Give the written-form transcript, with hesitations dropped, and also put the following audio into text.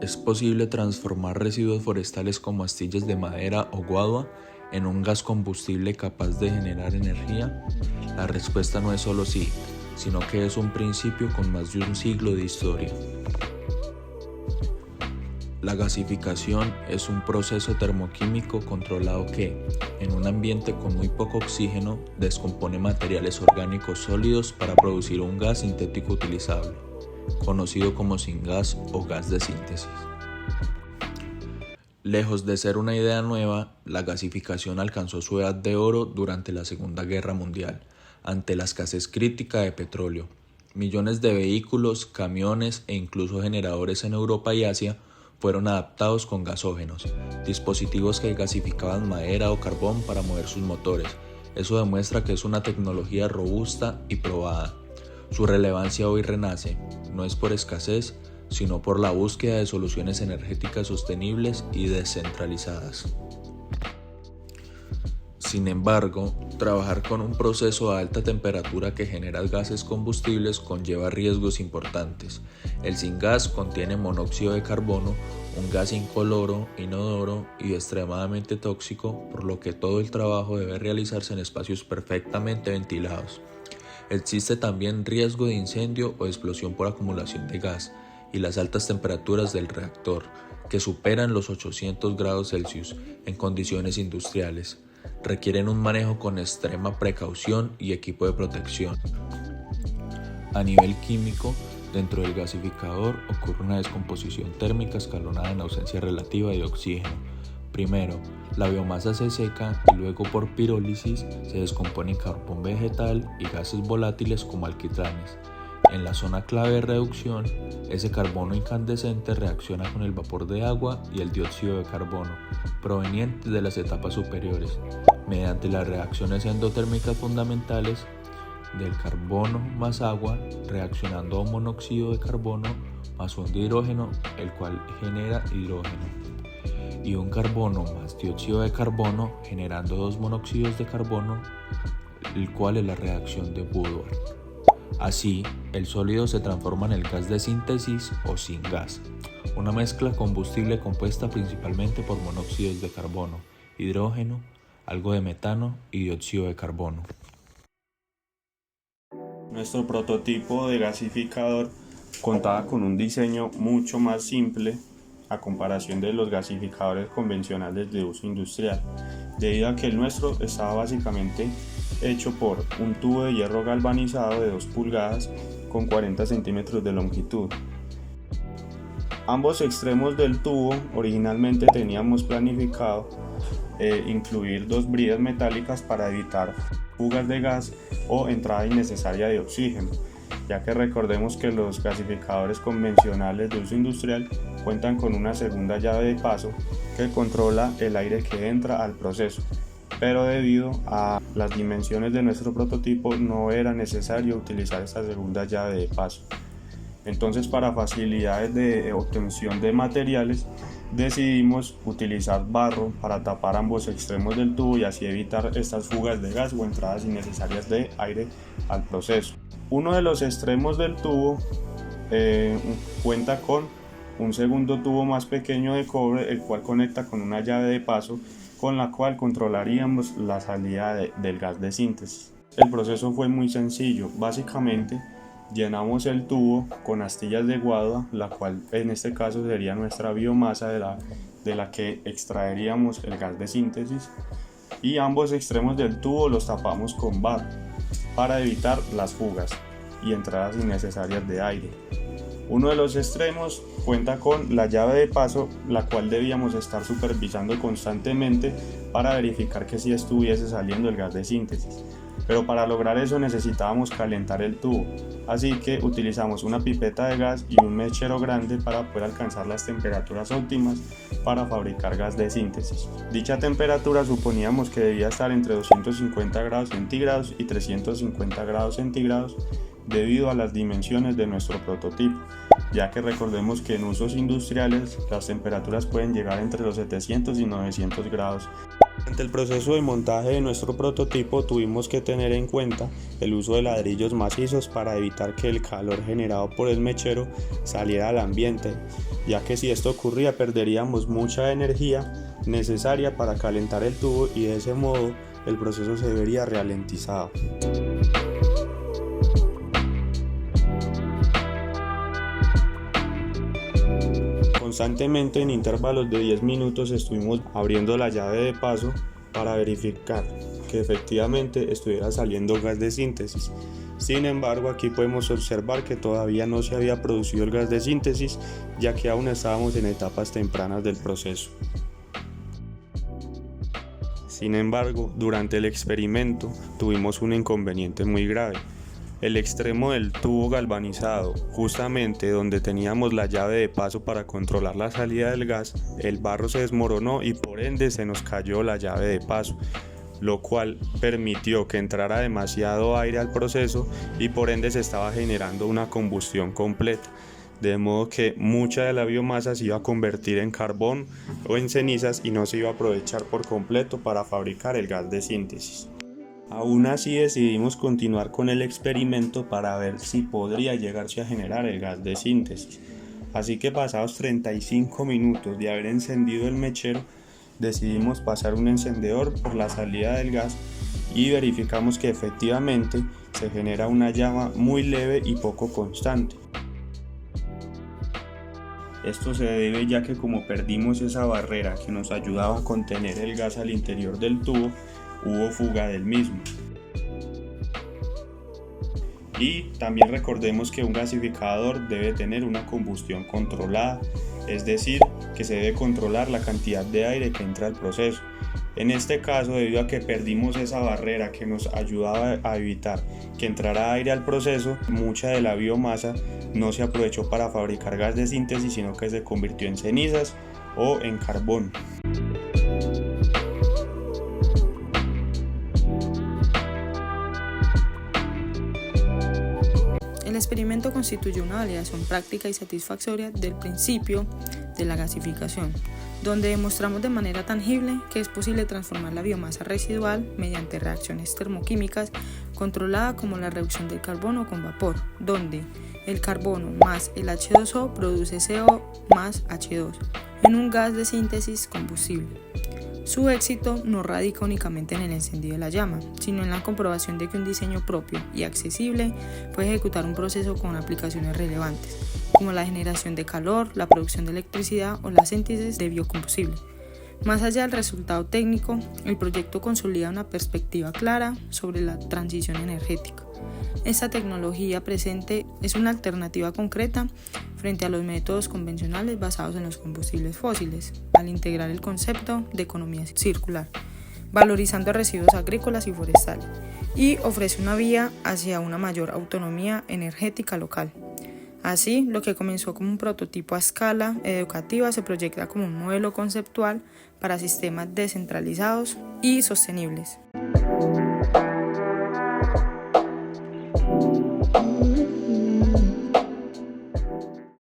¿Es posible transformar residuos forestales como astillas de madera o guadua en un gas combustible capaz de generar energía? La respuesta no es solo sí, sino que es un principio con más de un siglo de historia. La gasificación es un proceso termoquímico controlado que, en un ambiente con muy poco oxígeno, descompone materiales orgánicos sólidos para producir un gas sintético utilizable, conocido como syngas o gas de síntesis. Lejos de ser una idea nueva, la gasificación alcanzó su edad de oro durante la Segunda Guerra Mundial, ante la escasez crítica de petróleo. Millones de vehículos, camiones e incluso generadores en Europa y Asia fueron adaptados con gasógenos, dispositivos que gasificaban madera o carbón para mover sus motores. Eso demuestra que es una tecnología robusta y probada. Su relevancia hoy renace, no es por escasez, sino por la búsqueda de soluciones energéticas sostenibles y descentralizadas. Sin embargo, trabajar con un proceso a alta temperatura que genera gases combustibles conlleva riesgos importantes. El syngas contiene monóxido de carbono, un gas incoloro, inodoro y extremadamente tóxico, por lo que todo el trabajo debe realizarse en espacios perfectamente ventilados. Existe también riesgo de incendio o explosión por acumulación de gas y las altas temperaturas del reactor, que superan los 800 grados Celsius en condiciones industriales, requieren un manejo con extrema precaución y equipo de protección. A nivel químico, dentro del gasificador ocurre una descomposición térmica escalonada en ausencia relativa de oxígeno. Primero, la biomasa se seca y luego por pirólisis se descompone en carbón vegetal y gases volátiles como alquitranes. En la zona clave de reducción, ese carbono incandescente reacciona con el vapor de agua y el dióxido de carbono, provenientes de las etapas superiores, mediante las reacciones endotérmicas fundamentales del carbono más agua, reaccionando a un monóxido de carbono más un hidrógeno, el cual genera hidrógeno, y un carbono más dióxido de carbono, generando dos monóxidos de carbono, el cual es la reacción de Woodward. Así, el sólido se transforma en el gas de síntesis o syngas, una mezcla combustible compuesta principalmente por monóxidos de carbono, hidrógeno, algo de metano y dióxido de carbono. Nuestro prototipo de gasificador contaba con un diseño mucho más simple a comparación de los gasificadores convencionales de uso industrial, debido a que el nuestro estaba básicamente hecho por un tubo de hierro galvanizado de 2 pulgadas con 40 centímetros de longitud. Ambos extremos del tubo originalmente teníamos planificado incluir 2 bridas metálicas para evitar fugas de gas o entrada innecesaria de oxígeno, ya que recordemos que los gasificadores convencionales de uso industrial cuentan con una segunda llave de paso que controla el aire que entra al proceso, pero debido a las dimensiones de nuestro prototipo no era necesario utilizar esta segunda llave de paso. Entonces, para facilidades de obtención de materiales, decidimos utilizar barro para tapar ambos extremos del tubo y así evitar estas fugas de gas o entradas innecesarias de aire al proceso. Uno de los extremos del tubo cuenta con un segundo tubo más pequeño de cobre, el cual conecta con una llave de paso con la cual controlaríamos la salida del gas de síntesis. El proceso fue muy sencillo. Básicamente llenamos el tubo con astillas de guadua, la cual en este caso sería nuestra biomasa de la que extraeríamos el gas de síntesis, y ambos extremos del tubo los tapamos con barro para evitar las fugas y entradas innecesarias de aire. Uno de los extremos cuenta con la llave de paso, la cual debíamos estar supervisando constantemente para verificar que sí estuviese saliendo el gas de síntesis. Pero para lograr eso necesitábamos calentar el tubo, así que utilizamos una pipeta de gas y un mechero grande para poder alcanzar las temperaturas óptimas para fabricar gas de síntesis. Dicha temperatura suponíamos que debía estar entre 250 grados centígrados y 350 grados centígrados debido a las dimensiones de nuestro prototipo, ya que recordemos que en usos industriales las temperaturas pueden llegar entre los 700 y 900 grados. Durante el proceso de montaje de nuestro prototipo tuvimos que tener en cuenta el uso de ladrillos macizos para evitar que el calor generado por el mechero saliera al ambiente, ya que si esto ocurría perderíamos mucha energía necesaria para calentar el tubo y de ese modo el proceso se vería ralentizado. Constantemente en intervalos de 10 minutos estuvimos abriendo la llave de paso para verificar que efectivamente estuviera saliendo gas de síntesis. Sin embargo, aquí podemos observar que todavía no se había producido el gas de síntesis, ya que aún estábamos en etapas tempranas del proceso. Sin embargo, durante el experimento tuvimos un inconveniente muy grave. El extremo del tubo galvanizado, justamente donde teníamos la llave de paso para controlar la salida del gas, el barro se desmoronó y por ende se nos cayó la llave de paso, lo cual permitió que entrara demasiado aire al proceso y por ende se estaba generando una combustión completa, de modo que mucha de la biomasa se iba a convertir en carbón o en cenizas y no se iba a aprovechar por completo para fabricar el gas de síntesis. Aún así decidimos continuar con el experimento para ver si podría llegarse a generar el gas de síntesis. Así que pasados 35 minutos de haber encendido el mechero, decidimos pasar un encendedor por la salida del gas y verificamos que efectivamente se genera una llama muy leve y poco constante. Esto se debe ya que como perdimos esa barrera que nos ayudaba a contener el gas al interior del tubo, hubo fuga del mismo. Y también recordemos que un gasificador debe tener una combustión controlada, es decir, que se debe controlar la cantidad de aire que entra al proceso. En este caso, debido a que perdimos esa barrera que nos ayudaba a evitar que entrara aire al proceso, mucha de la biomasa no se aprovechó para fabricar gas de síntesis, sino que se convirtió en cenizas o en carbón. El experimento constituyó una validación práctica y satisfactoria del principio de la gasificación, donde demostramos de manera tangible que es posible transformar la biomasa residual mediante reacciones termoquímicas controladas como la reducción del carbono con vapor, donde el carbono más el H2O produce CO más H2 en un gas de síntesis combustible. Su éxito no radica únicamente en el encendido de la llama, sino en la comprobación de que un diseño propio y accesible puede ejecutar un proceso con aplicaciones relevantes, como la generación de calor, la producción de electricidad o la síntesis de biocombustible. Más allá del resultado técnico, el proyecto consolida una perspectiva clara sobre la transición energética. Esta tecnología presente es una alternativa concreta frente a los métodos convencionales basados en los combustibles fósiles, al integrar el concepto de economía circular, valorizando residuos agrícolas y forestales, y ofrece una vía hacia una mayor autonomía energética local. Así, lo que comenzó como un prototipo a escala educativa se proyecta como un modelo conceptual para sistemas descentralizados y sostenibles.